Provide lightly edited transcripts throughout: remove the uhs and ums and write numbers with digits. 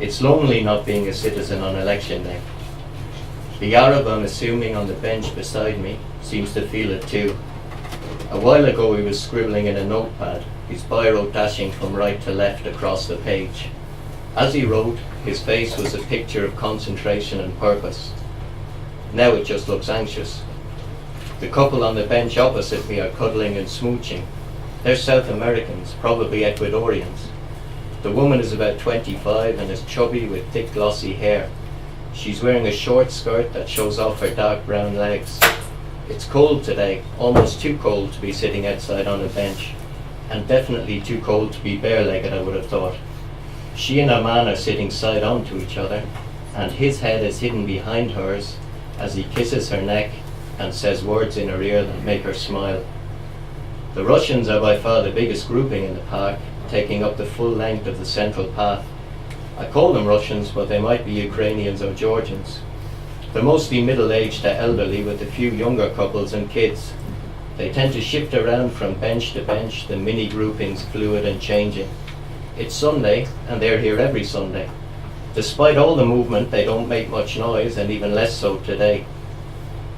It's lonely not being a citizen on election day. The Arab I'm assuming on the bench beside me seems to feel it too. A while ago he was scribbling in a notepad, his biro dashing from right to left across the page. As he wrote, his face was a picture of concentration and purpose. Now it just looks anxious. The couple on the bench opposite me are cuddling and smooching. They're South Americans, probably Ecuadorians. The woman is about 25 and is chubby with thick glossy hair. She's wearing a short skirt that shows off her dark brown legs. It's cold today, almost too cold to be sitting outside on a bench, and definitely too cold to be bare-legged, I would have thought. She and her man are sitting side on to each other, and his head is hidden behind hers as he kisses her neck and says words in her ear that make her smile. The Russians are by far the biggest grouping in the park, taking up the full length of the central path. I call them Russians, but they might be Ukrainians or Georgians. They're mostly middle-aged to elderly, with a few younger couples and kids. They tend to shift around from bench to bench, the mini groupings fluid and changing. It's Sunday, and they're here every Sunday. Despite all the movement, they don't make much noise, and even less so today.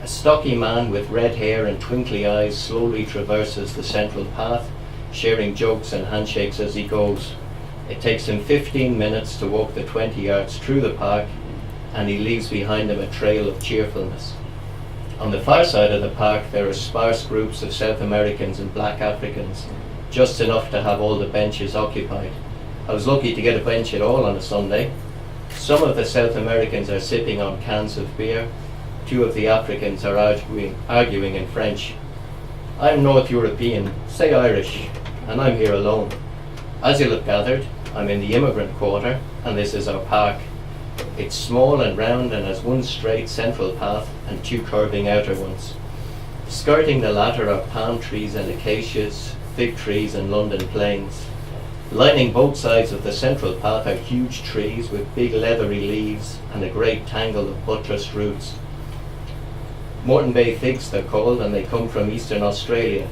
A stocky man with red hair and twinkly eyes slowly traverses the central path, sharing jokes and handshakes as he goes. It takes him 15 minutes to walk the 20 yards through the park, and he leaves behind him a trail of cheerfulness. On the far side of the park there are sparse groups of South Americans and black Africans, just enough to have all the benches occupied. I was lucky to get a bench at all on a Sunday. Some of the South Americans are sipping on cans of beer. Two of the Africans are arguing in French. I'm North European, say Irish, and I'm here alone. As you'll have gathered, I'm in the immigrant quarter, and this is our park. It's small and round and has one straight central path and two curving outer ones. Skirting the latter are palm trees and acacias, fig trees and London planes. Lining both sides of the central path are huge trees with big leathery leaves and a great tangle of buttressed roots. Moreton Bay figs they're called, and they come from eastern Australia.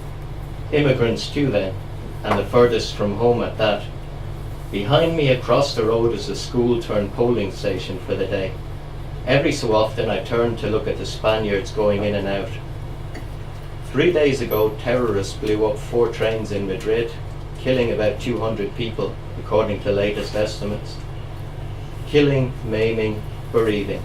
Immigrants too then, and the furthest from home at that. Behind me across the road is a school turned polling station for the day. Every so often I turn to look at the Spaniards going in and out. 3 days ago terrorists blew up 4 trains in Madrid, killing about 200 people according to latest estimates. Killing, maiming, bereaving.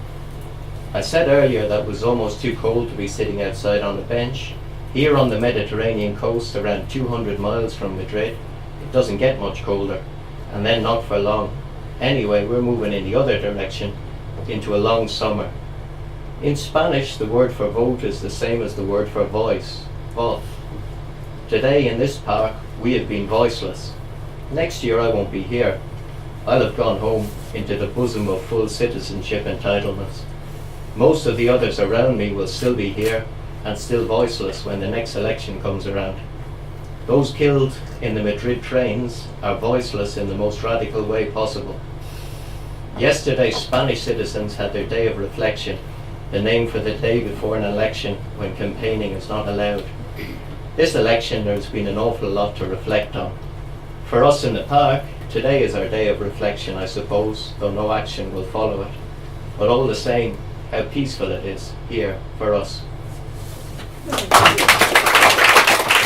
I said earlier that it was almost too cold to be sitting outside on a bench. Here on the Mediterranean coast, around 200 miles from Madrid, it doesn't get much colder, and then not for long. Anyway, we're moving in the other direction, into a long summer. In Spanish, the word for vote is the same as the word for voice, voz. Today in this park, we have been voiceless. Next year I won't be here. I'll have gone home into the bosom of full citizenship entitlements. Most of the others around me will still be here and still voiceless when the next election comes around. Those killed in the Madrid trains are voiceless in the most radical way possible. Yesterday, Spanish citizens had their day of reflection, the name for the day before an election when campaigning is not allowed. This election, there's been an awful lot to reflect on. For us in the park, today is our day of reflection, I suppose, though no action will follow it. But all the same, how peaceful it is here for us.